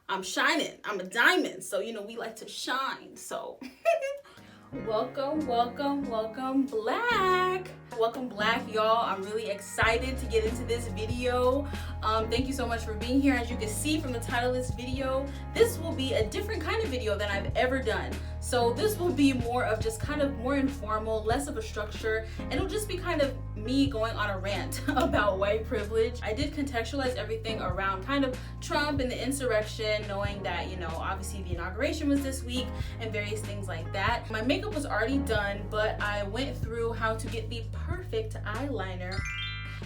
I'm shining. I'm a diamond. So, you know, we like to shine. So welcome, welcome, welcome, Black. Welcome, Black, y'all. I'm really excited to get into this video. Thank you so much for being here. As you can see from the title of this video, this will be a different kind of video than I've ever done. So this will be more of just kind of more informal, less of a structure, and it'll just be kind of me going on a rant about white privilege. I did contextualize everything around kind of Trump and the insurrection, knowing that, you know, obviously the inauguration was this week and various things like that. My makeup was already done, but I went through how to get the perfect eyeliner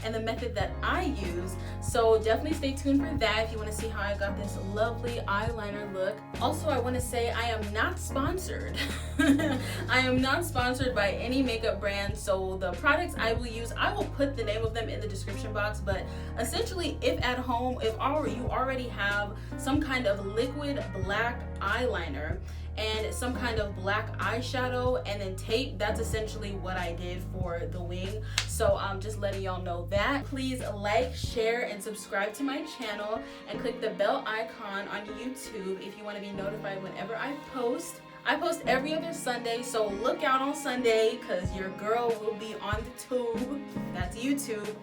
and the method that I use. So definitely stay tuned for that if you want to see how I got this lovely eyeliner look. Also, I want to say I am not sponsored. I am not sponsored by any makeup brand. So the products I will use, I will put the name of them in the description box. But essentially, if at home, if you already have some kind of liquid black eyeliner and some kind of black eyeshadow and then tape, that's essentially what I did for the wing. So I'm just letting y'all know that. Please like, share, and subscribe to my channel and click the bell icon on YouTube if you want to be notified whenever I post. I post every other Sunday, so look out on Sunday because your girl will be on the tube. That's YouTube.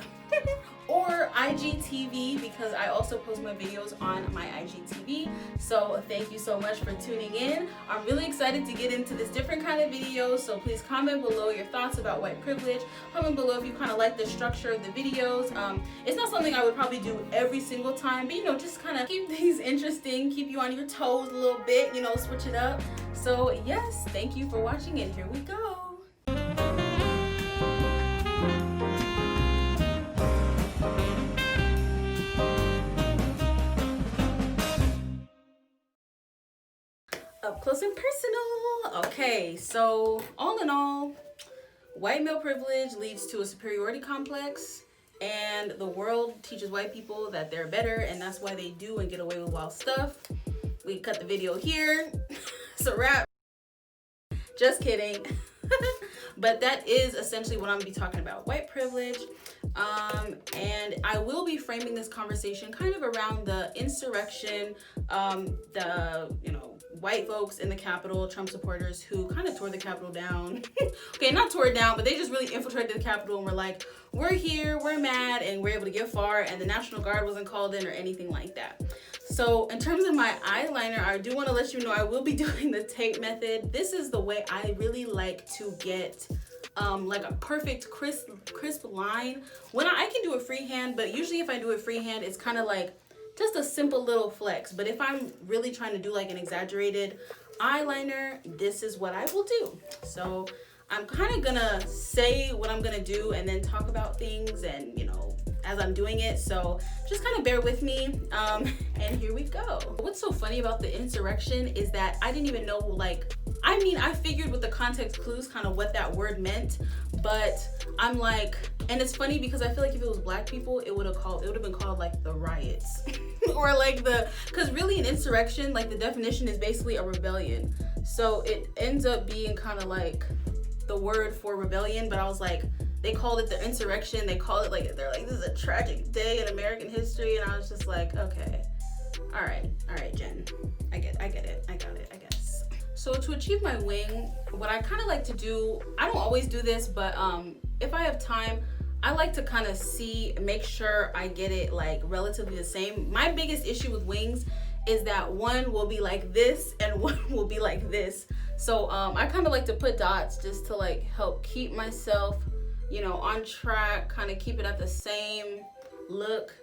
Or IGTV, because I also post my videos on my IGTV. So thank you so much for tuning in. I'm really excited to get into this different kind of video. So please comment below your thoughts about white privilege. Comment below if you kind of like the structure of the videos. It's not something I would probably do every single time, but you know, just kind of keep things interesting, keep you on your toes a little bit, you know, switch it up. So yes, thank you for watching and here we go. Up close and personal. Okay, so all in all, white male privilege leads to a superiority complex, and the world teaches white people that they're better, and that's why they do and get away with wild stuff. We cut the video here. It's a wrap. Just kidding. But that is essentially what I'm gonna be talking about, white privilege. And I will be framing this conversation kind of around the insurrection, the, you know, white folks in the Capitol, Trump supporters who kind of tore the Capitol down. Okay, not tore it down, but they just really infiltrated the Capitol and were like, we're here, we're mad, and we're able to get far, and the National Guard wasn't called in or anything like that. So in terms of my eyeliner, I do want to let you know I will be doing the tape method. This is the way I really like to get like a perfect crisp line. When I can do it freehand, but usually if I do it freehand, it's kind of like just a simple little flex. But if I'm really trying to do like an exaggerated eyeliner, this is what I will do. So I'm kind of gonna say what I'm gonna do and then talk about things, and you know, as I'm doing it. So just kind of bear with me. And here we go. What's so funny about the insurrection is that I didn't even know, like, I mean, I figured with the context clues kind of what that word meant, but I'm like, and it's funny because I feel like if it was black people, it would have been called like the riots or like because really an insurrection, like the definition is basically a rebellion. So it ends up being kind of like the word for rebellion, but I was like, they called it the insurrection. They call it like, they're like, this is a tragic day in American history. And I was just like, okay, all right, Jen, I get it, I got it, I guess. So to achieve my wing, what I kind of like to do, I don't always do this, but if I have time, I like to kind of make sure I get it like relatively the same. My biggest issue with wings is that one will be like this and one will be like this. So I kind of like to put dots just to like help keep myself, you know, on track, kind of keep it at the same look.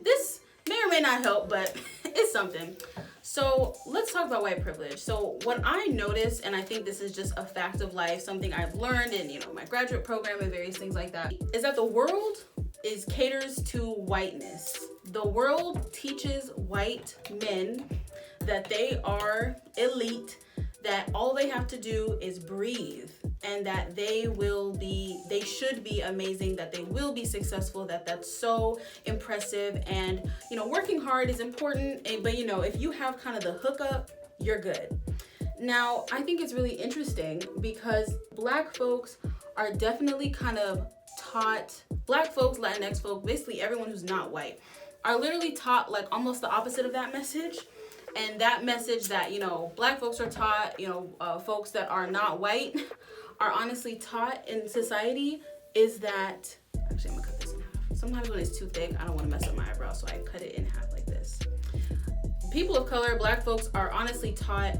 This may or may not help, but it's something. So let's talk about white privilege. So what I noticed, and I think this is just a fact of life, something I've learned in, you know, my graduate program and various things like that, is that the world caters to whiteness. The world teaches white men that they are elite, that all they have to do is breathe, and that they should be amazing, that they will be successful, that's so impressive. And you know, working hard is important, but you know, if you have kind of the hookup, you're good. Now, I think it's really interesting because black folks are definitely kind of taught, black folks, Latinx folks, basically everyone who's not white, are literally taught like almost the opposite of that message. And that message that, Black folks are taught, folks that are not white are honestly taught in society is that, actually I'm gonna cut this in half. Sometimes when it's too thick, I don't wanna mess up my eyebrow, so I cut it in half like this. People of color, Black folks are honestly taught,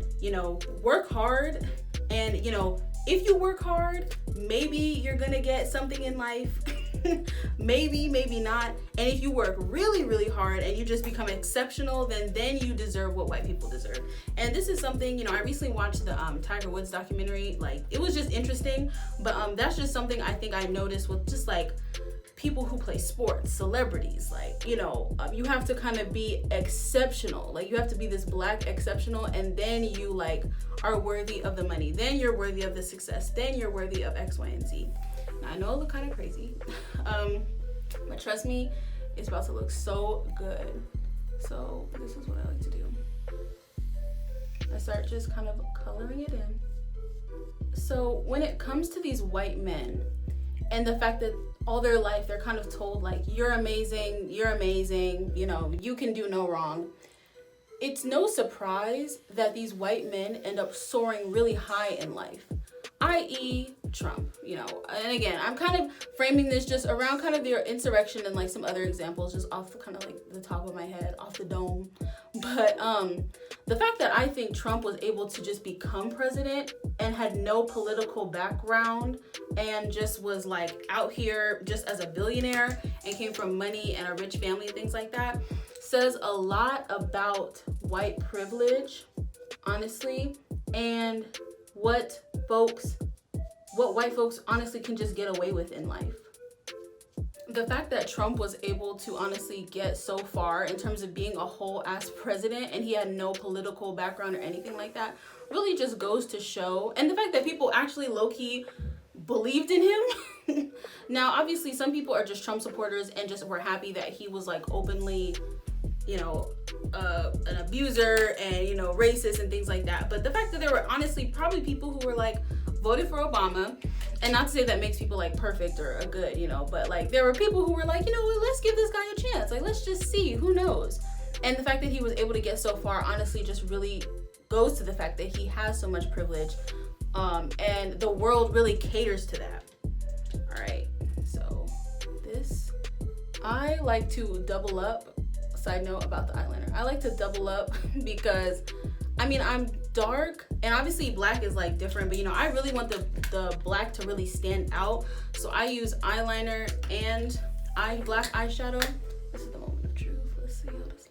work hard, and, if you work hard, maybe you're gonna get something in life. maybe not. And if you work really, really hard and you just become exceptional, then you deserve what white people deserve. And this is something, I recently watched the Tiger Woods documentary. Like, it was just interesting, but that's just something I think I noticed with just like people who play sports, celebrities, like, you have to kind of be exceptional. Like, you have to be this Black exceptional, and then you like are worthy of the money. Then you're worthy of the success. Then you're worthy of X, Y, and Z. Now, I know it look kind of crazy, but trust me, it's about to look so good. So this is what I like to do. I start just kind of coloring it in. So when it comes to these white men and the fact that all their life they're kind of told like, you're amazing, you can do no wrong. It's no surprise that these white men end up soaring really high in life, i.e. Trump, and again, I'm kind of framing this just around kind of their insurrection and like some other examples just off kind of like the top of my head, off the dome. But the fact that I think Trump was able to just become president and had no political background and just was like out here just as a billionaire and came from money and a rich family and things like that says a lot about white privilege, honestly, and what white folks honestly can just get away with in life. The fact that Trump was able to honestly get so far in terms of being a whole ass president and he had no political background or anything like that really just goes to show, and the fact that people actually low-key believed in him. Now, obviously, some people are just Trump supporters and just were happy that he was like openly, an abuser and, racist and things like that. But the fact that there were honestly probably people who were like, voted for Obama, and not to say that makes people like perfect or a good, but like there were people who were like, let's give this guy a chance. Like, let's just see, who knows? And the fact that he was able to get so far honestly just really goes to the fact that he has so much privilege, and the world really caters to that. All right, so this, I like to double up. Side note about the eyeliner, I like to double up because I'm dark, and obviously Black is like different, but I really want the Black to really stand out. So I use eyeliner and black eyeshadow. This is the moment of truth. Let's see how this looks.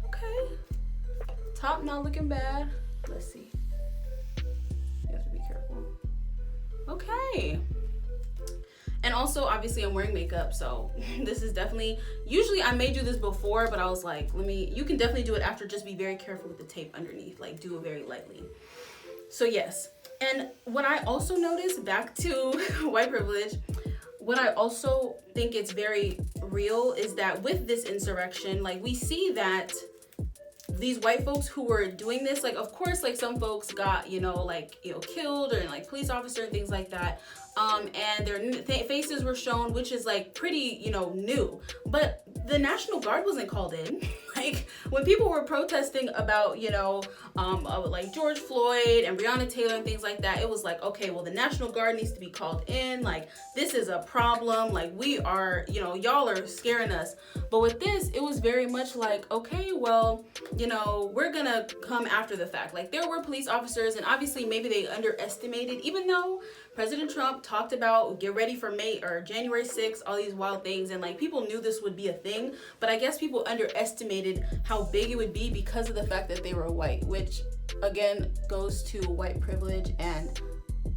Okay. Top not looking bad. Let's see. You have to be careful. Okay. And also, obviously, I'm wearing makeup, so this is definitely, usually I may do this before, but I was like, you can definitely do it after, just be very careful with the tape underneath, like do it very lightly. So yes, and what I also noticed, back to white privilege, what I also think it's very real is that with this insurrection, like we see that these white folks who were doing this, like, of course, like some folks got, killed, or like police officer and things like that. And their faces were shown, which is like pretty, new. But the National Guard wasn't called in. Like when people were protesting about, like George Floyd and Breonna Taylor and things like that, it was like, okay, well, the National Guard needs to be called in. Like, this is a problem. Like, we are, y'all are scaring us. But with this, it was very much like, okay, well, we're gonna come after the fact. Like, there were police officers, and obviously maybe they underestimated, even though President Trump talked about get ready for January 6th, all these wild things, and like people knew this would be a thing, but I guess people underestimated how big it would be because of the fact that they were white, which again goes to white privilege and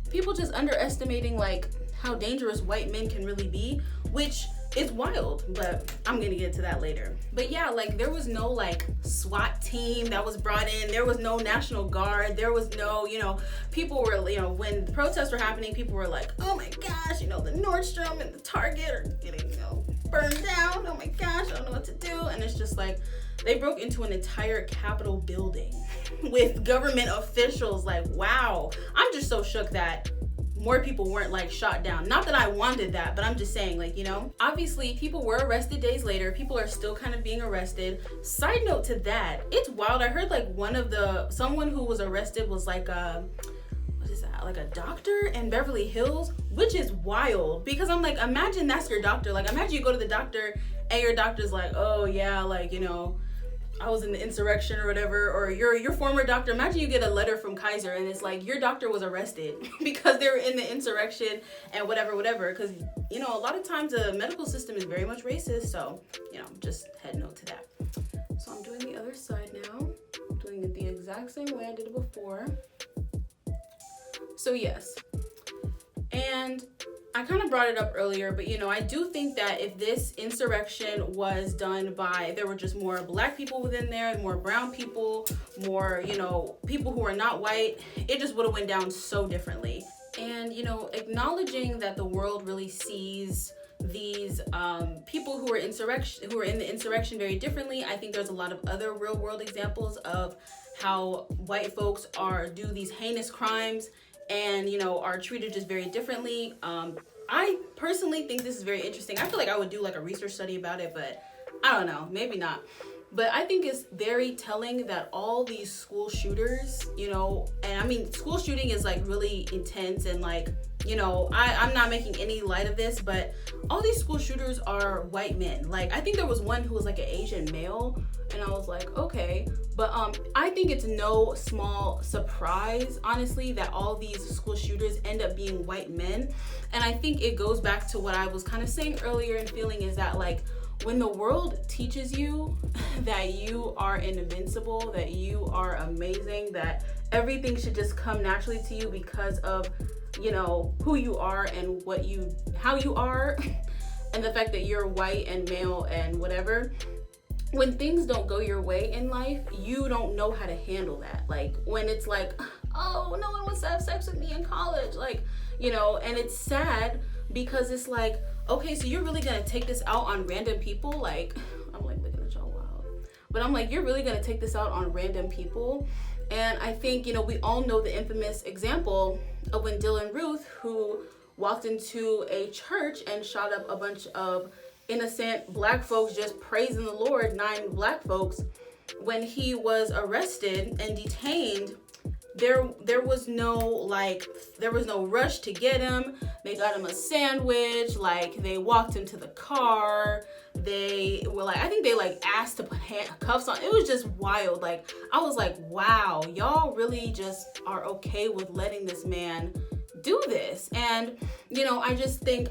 people just underestimating like how dangerous white men can really be, which is wild, but I'm gonna get to that later. But yeah, like there was no like SWAT team that was brought in. There was no National Guard. There was no, people were, when the protests were happening, people were like, oh my gosh, the Nordstrom and the Target are getting, burned down. Oh my gosh, I don't know what to do. And it's just like, they broke into an entire Capitol building with government officials. Like, wow, I'm just so shook that more people weren't like shot down. Not that I wanted that, but I'm just saying, like, you know, obviously people were arrested days later. People are still kind of being arrested. Side note to that, it's wild. I heard like someone who was arrested was like what is that, like a doctor in Beverly Hills, which is wild, because I'm like, imagine that's your doctor. Like, imagine you go to the doctor and your doctor's like, oh yeah, like, you know, I was in the insurrection or whatever, or your former doctor. Imagine you get a letter from Kaiser and it's like your doctor was arrested because they were in the insurrection and whatever, because, you know, a lot of times the medical system is very much racist. So, you know, just head note to that. So I'm doing the other side now. I'm doing it the exact same way I did it before. So yes, and I kind of brought it up earlier, but, you know, I do think that if this insurrection was done by, there were just more black people within there, more brown people, more, you know, people who are not white, it just would have went down so differently. And, you know, acknowledging that the world really sees these people who are in the insurrection very differently. I think there's a lot of other real world examples of how white folks do these heinous crimes and, you know, are treated just very differently. I personally think this is very interesting. I feel like I would do like a research study about it, but I don't know, maybe not. But I think it's very telling that all these school shooters, you know, and I mean, school shooting is like really intense and like, you know, I'm not making any light of this, but all these school shooters are white men. Like, I think there was one who was like an Asian male, and I was like, okay. But I think it's no small surprise, honestly, that all these school shooters end up being white men. And I think it goes back to what I was kind of saying earlier and feeling is that, like, when the world teaches you that you are invincible, that you are amazing, that everything should just come naturally to you because of, you know, who you are and how you are, and the fact that you're white and male and whatever, when things don't go your way in life, you don't know how to handle that. Like, when it's like, oh, no one wants to have sex with me in college, like, you know, and it's sad because it's like, okay, so you're really gonna take this out on random people? Like, I'm like looking at y'all wild, but I'm like, you're really gonna take this out on random people? And I think, you know, we all know the infamous example of when Dylan Ruth, who walked into a church and shot up a bunch of innocent black folks just praising the Lord, 9 black folks, when he was arrested and detained, there was no rush to get him. They got him a sandwich, like they walked him to the car. They were like, I think they like asked to put handcuffs on. It was just wild. Like, I was like, wow, y'all really just are okay with letting this man do this. And, you know, I think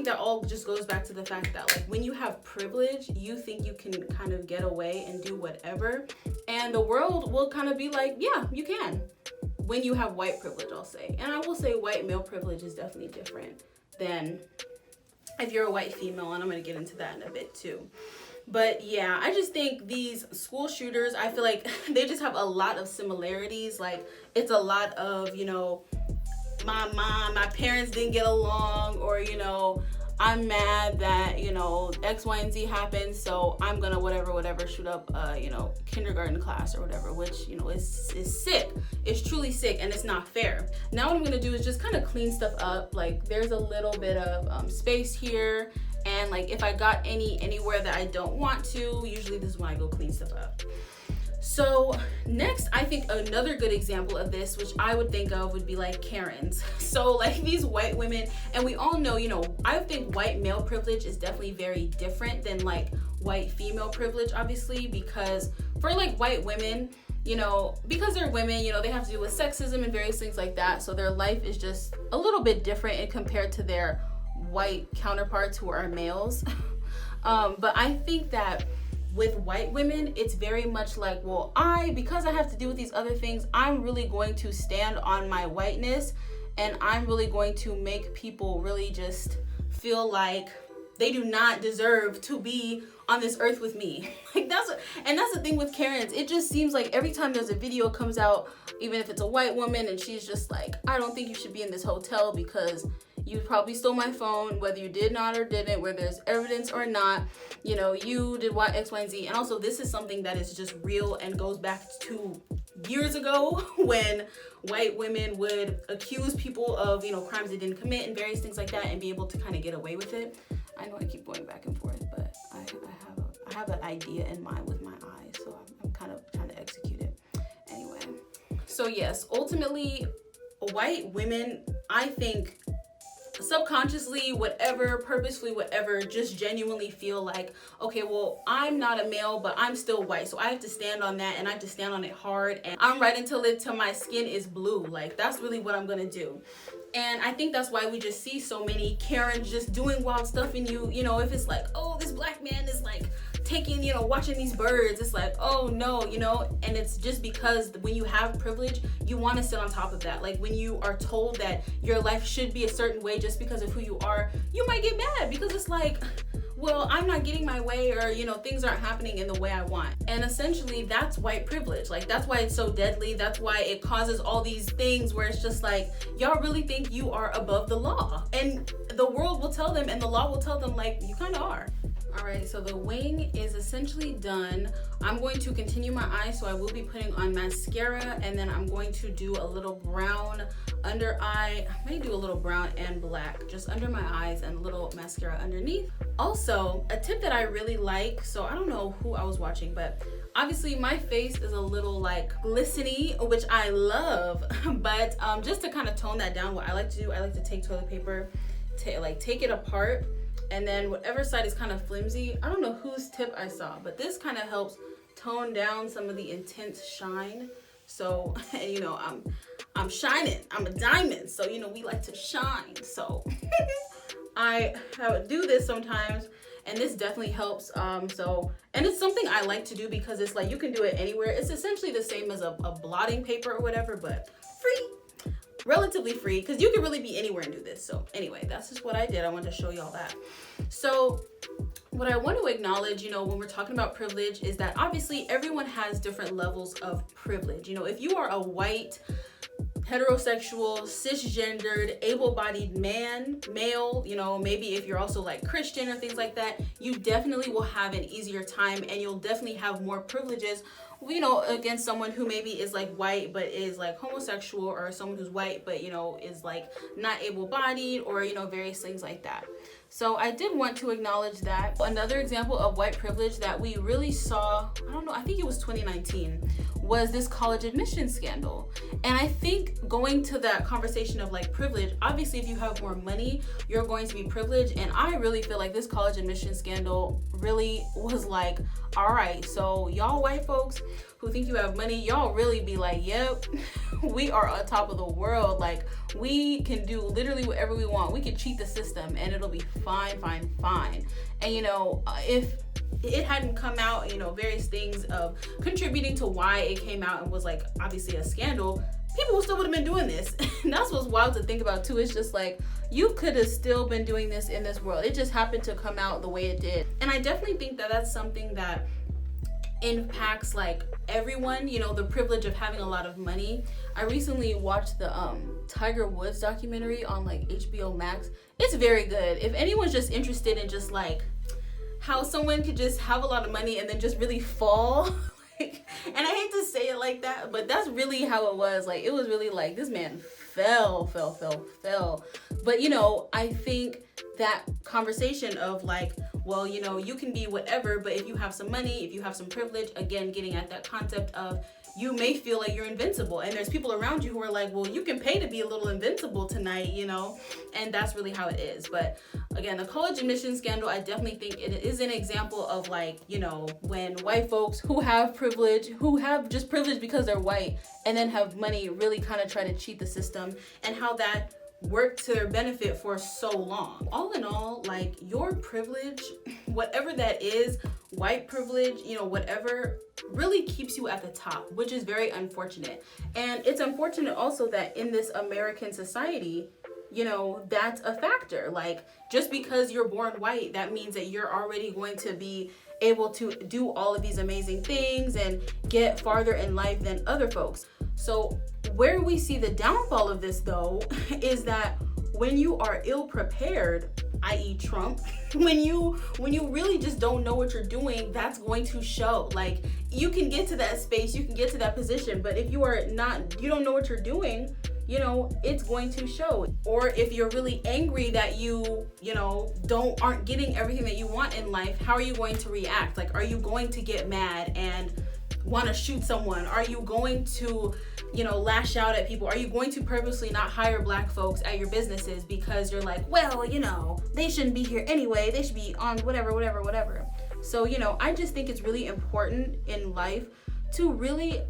that all just goes back to the fact that, like, when you have privilege, you think you can kind of get away and do whatever, and the world will kind of be like, yeah, you can, when you have white privilege, I'll say. And I will say white male privilege is definitely different than if you're a white female, and I'm going to get into that in a bit too. But yeah, I just think these school shooters, I feel like they just have a lot of similarities. Like, it's a lot of, you know, my parents didn't get along, or, you know, I'm mad that, you know, X, Y, and Z happened, so I'm gonna whatever shoot up you know, kindergarten class or whatever, which, you know, is sick. It's truly sick, and it's not fair. Now what I'm gonna do is just kind of clean stuff up. Like, there's a little bit of space here, and like if I got anywhere that I don't want to, usually this is when I go clean stuff up. So next, I think another good example of this, which I would think of, would be like Karens. So like these white women, and we all know, you know, I think white male privilege is definitely very different than like white female privilege, obviously, because for like white women, you know, because they're women, you know, they have to deal with sexism and various things like that. So their life is just a little bit different compared to their white counterparts who are males. But I think that with white women, it's very much like, well, because I have to deal with these other things, I'm really going to stand on my whiteness, and I'm really going to make people really just feel like they do not deserve to be on this earth with me. Like, that's the thing with Karens. It just seems like every time there's a video comes out, even if it's a white woman, and she's just like, I don't think you should be in this hotel because you probably stole my phone, whether you did not or didn't, whether there's evidence or not, you know, you did X, Y, and Z. And also, this is something that is just real and goes back to years ago when white women would accuse people of, you know, crimes they didn't commit and various things like that and be able to kind of get away with it. I know I keep going back and forth, but I have an idea in mind with my eyes, so I'm kind of trying to execute it. Anyway, so yes, ultimately, white women, I think, subconsciously, whatever, purposefully, whatever, just genuinely feel like, okay, well, I'm not a male, but I'm still white, so I have to stand on that, and I have to stand on it hard, and I'm right until my skin is blue. Like, that's really what I'm gonna do. And I think that's why we just see so many Karens just doing wild stuff, and you know, if it's like, oh, this black man is like taking, you know, watching these birds, it's like, oh no, you know. And it's just because when you have privilege, you want to sit on top of that. Like when you are told that your life should be a certain way just because of who you are, you might get mad because it's like, well, I'm not getting my way, or, you know, things aren't happening in the way I want. And essentially that's white privilege. Like, that's why it's so deadly. That's why it causes all these things where it's just like, y'all really think you are above the law, and the world will tell them and the law will tell them, like, you kind of are. All right, so the wing is essentially done. I'm going to continue my eye, so I will be putting on mascara, and then I'm going to do a little brown under eye. I may do a little brown and black just under my eyes and a little mascara underneath. Also, a tip that I really like, so I don't know who I was watching, but obviously my face is a little like glistening, which I love, but just to kind of tone that down, what I like to do, I like to take toilet paper, take it apart, and then whatever side is kind of flimsy, I don't know whose tip I saw, but this kind of helps tone down some of the intense shine. So, you know, I'm shining, I'm a diamond, so, you know, we like to shine. So I do this sometimes, and this definitely helps. And it's something I like to do because it's like, you can do it anywhere. It's essentially the same as a blotting paper or whatever, but free. Relatively free, because you can really be anywhere and do this. So anyway, that's just what I did. I wanted to show y'all that. So what I want to acknowledge, you know, when we're talking about privilege, is that obviously everyone has different levels of privilege. You know, if you are a white, heterosexual, cisgendered, able-bodied male, you know, maybe if you're also like Christian or things like that, you definitely will have an easier time, and you'll definitely have more privileges, you know, against someone who maybe is like white but is like homosexual, or someone who's white but, you know, is like not able-bodied, or, you know, various things like that. So I did want to acknowledge that. Another example of white privilege that we really saw, I don't know, I think it was 2019, was this college admissions scandal. And I think going to that conversation of like privilege, obviously if you have more money, you're going to be privileged. And I really feel like this college admissions scandal really was like, all right, so y'all white folks who think you have money, y'all really be like, yep, we are on top of the world. Like, we can do literally whatever we want. We can cheat the system and it'll be fine. And, you know, if it hadn't come out, you know, various things of contributing to why it came out and was like obviously a scandal, people still would have been doing this. And that's what's wild to think about too. It's just like, you could have still been doing this in this world. It just happened to come out the way it did. And I definitely think that that's something that impacts like everyone, you know, the privilege of having a lot of money. I recently watched the Tiger Woods documentary on like HBO Max. It's very good. If anyone's just interested in just like how someone could just have a lot of money and then just really fall, like, and I hate to say it like that, but that's really how it was. Like, it was really like this man fell. But, you know, I think that conversation of like, well, you know, you can be whatever, but if you have some money, if you have some privilege, again, getting at that concept of you may feel like you're invincible, and there's people around you who are like, well, you can pay to be a little invincible tonight, you know, and that's really how it is. But again, the college admissions scandal, I definitely think it is an example of like, you know, when white folks who have privilege, who have just privilege because they're white and then have money, really kind of try to cheat the system, and how that worked to their benefit for so long. All in all, like, your privilege, whatever that is, white privilege, you know, whatever, really keeps you at the top, which is very unfortunate. And it's unfortunate also that in this American society, you know, that's a factor. Like, just because you're born white, that means that you're already going to be able to do all of these amazing things and get farther in life than other folks. So where we see the downfall of this though is that when you are ill prepared, i.e. Trump, when you really just don't know what you're doing, that's going to show. Like, you can get to that space, you can get to that position, but if you don't know what you're doing, you know, it's going to show. Or if you're really angry that you know, aren't getting everything that you want in life, how are you going to react? Like, are you going to get mad and want to shoot someone? Are you going to, you know, lash out at people? Are you going to purposely not hire black folks at your businesses because you're like, well, you know, they shouldn't be here anyway, they should be on whatever. So, you know, I just think it's really important in life to really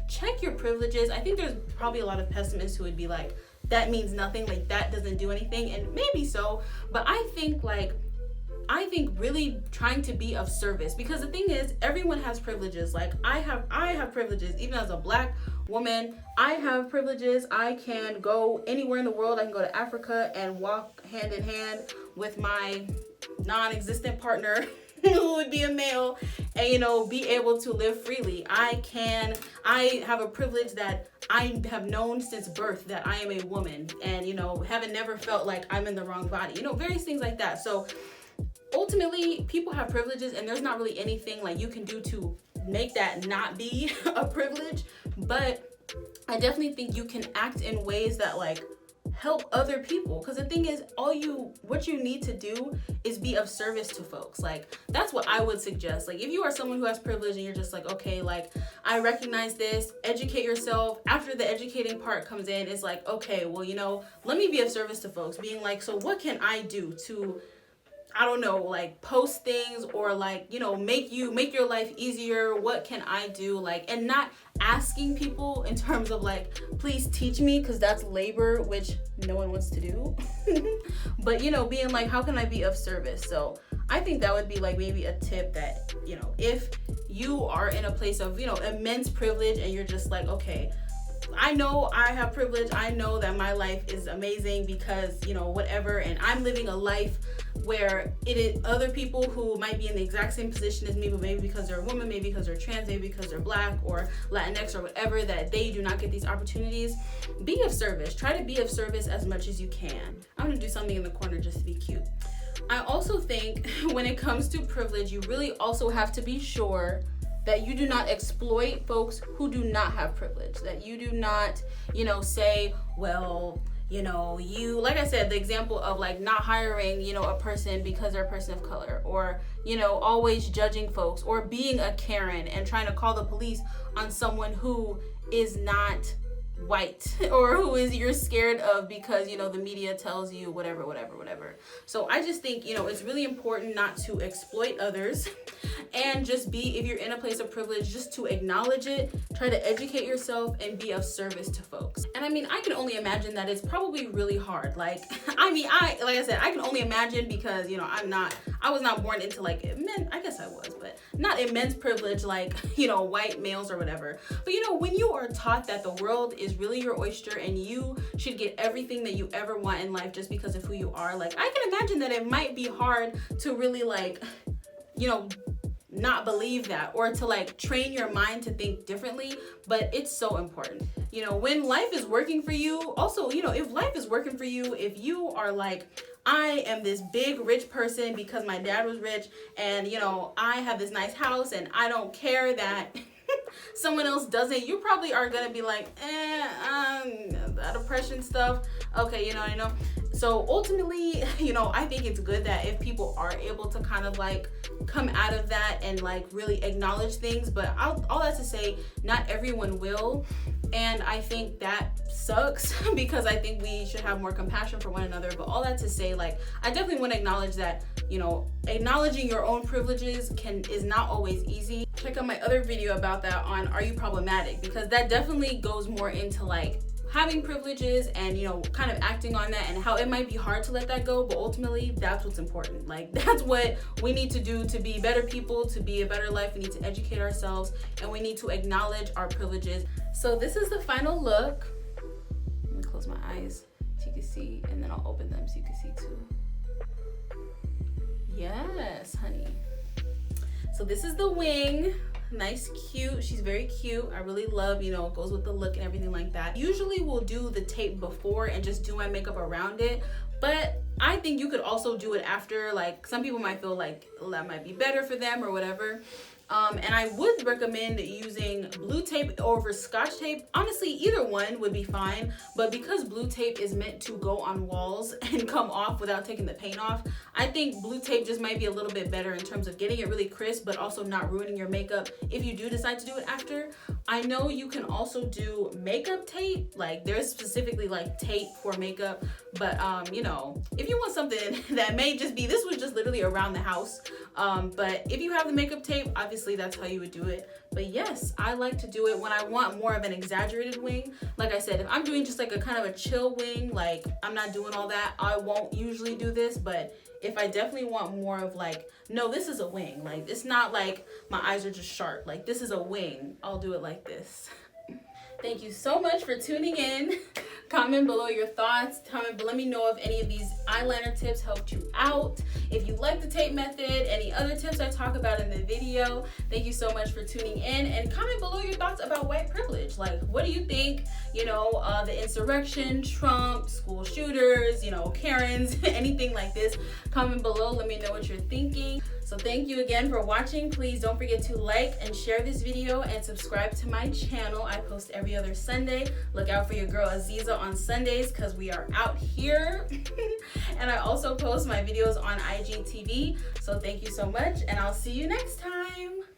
check your privileges. I think there's probably a lot of pessimists who would be like, that means nothing, like that doesn't do anything, and maybe so, but I think really trying to be of service, because the thing is, everyone has privileges. Like, I have privileges. Even as a black woman, I have privileges. I can go anywhere in the world. I can go to Africa and walk hand in hand with my non-existent partner who would be a male, and, you know, be able to live freely. I have a privilege that I have known since birth, that I am a woman, and, you know, haven't never felt like I'm in the wrong body, you know, various things like that. So ultimately, people have privileges, and there's not really anything like you can do to make that not be a privilege. But I definitely think you can act in ways that like help other people, because the thing is, what you need to do is be of service to folks. Like, that's what I would suggest. Like, if you are someone who has privilege and you're just like, okay, like, I recognize this, educate yourself. After the educating part comes in, it's like, okay, well, you know, let me be of service to folks, being like, so what can I do to, I don't know, like, post things, or like, you know, make your life easier. What can I do? Like, and not asking people in terms of like, please teach me, because that's labor, which no one wants to do. But, you know, being like, how can I be of service? So I think that would be like maybe a tip that, you know, if you are in a place of, you know, immense privilege, and you're just like, okay, I know I have privilege. I know that my life is amazing because, you know, whatever. And I'm living a life where it is other people who might be in the exact same position as me, but maybe because they're a woman, maybe because they're trans, maybe because they're black or Latinx or whatever, that they do not get these opportunities. Be of service. Try to be of service as much as you can. I'm going to do something in the corner just to be cute. I also think when it comes to privilege, you really also have to be sure that you do not exploit folks who do not have privilege, that you do not, you know, say, well, you know, you, like I said, the example of like not hiring, you know, a person because they're a person of color, or, you know, always judging folks, or being a Karen and trying to call the police on someone who is not white, or who is you're scared of because, you know, the media tells you whatever. So I just think, you know, it's really important not to exploit others, and just be, if you're in a place of privilege, just to acknowledge it, try to educate yourself, and be of service to folks. And I mean, I can only imagine that it's probably really hard. Like, I mean, like I said, I can only imagine, because, you know, I was not born into like I guess I was, but not immense privilege like, you know, white males or whatever. But, you know, when you are taught that the world is really your oyster and you should get everything that you ever want in life just because of who you are, like, I can imagine that it might be hard to really, like, you know, not believe that, or to like train your mind to think differently. But it's so important, you know, when life is working for you. Also, you know, if life is working for you, if you are like, I am this big rich person because my dad was rich, and, you know, I have this nice house, and I don't care that someone else doesn't, you probably are gonna be like, that oppression stuff, okay, you know. So ultimately, you know, I think it's good that if people are able to kind of like come out of that and like really acknowledge things. But all that to say, not everyone will. And I think that sucks because I think we should have more compassion for one another. But all that to say, like, I definitely want to acknowledge that, you know, acknowledging your own privileges is not always easy. Check out my other video about that on Are You Problematic? Because that definitely goes more into like having privileges and, you know, kind of acting on that, and how it might be hard to let that go, but ultimately that's what's important. Like, that's what we need to do to be better people, to be a better life. We need to educate ourselves, and we need to acknowledge our privileges. So this is the final look. Let me close my eyes so you can see, and then I'll open them so you can see too. Yes, honey. So this is the wing. nice, cute. She's very cute. I really love, you know, it goes with the look and everything like that. Usually we'll do the tape before and just do my makeup around it, but I think you could also do it after. Like, some people might feel like that might be better for them or whatever. And I would recommend using blue tape over scotch tape. Honestly, either one would be fine, but because blue tape is meant to go on walls and come off without taking the paint off, I think blue tape just might be a little bit better in terms of getting it really crisp, but also not ruining your makeup if you do decide to do it after. I know you can also do makeup tape, like there's specifically like tape for makeup, but you know, if you want something that may just be, this was just literally around the house, but if you have the makeup tape, obviously that's how you would do it. But yes, I like to do it when I want more of an exaggerated wing. Like I said, if I'm doing just like a kind of a chill wing, like I'm not doing all that, I won't usually do this. But if I definitely want more of like, no, this is a wing, like it's not like my eyes are just sharp, like this is a wing, I'll do it like this. Thank you so much for tuning in. Comment below your thoughts. Let me know if any of these eyeliner tips helped you out. If you like the tape method, any other tips I talk about in the video. Thank you so much for tuning in, and comment below your thoughts about white privilege. Like, what do you think? You know, the insurrection, Trump, school shooters, you know, Karens, anything like this. Comment below. Let me know what you're thinking. So thank you again for watching. Please don't forget to like and share this video and subscribe to my channel. I post every other Sunday. Look out for your girl Aziza on Sundays because we are out here. And I also post my videos on IGTV. So thank you so much, and I'll see you next time.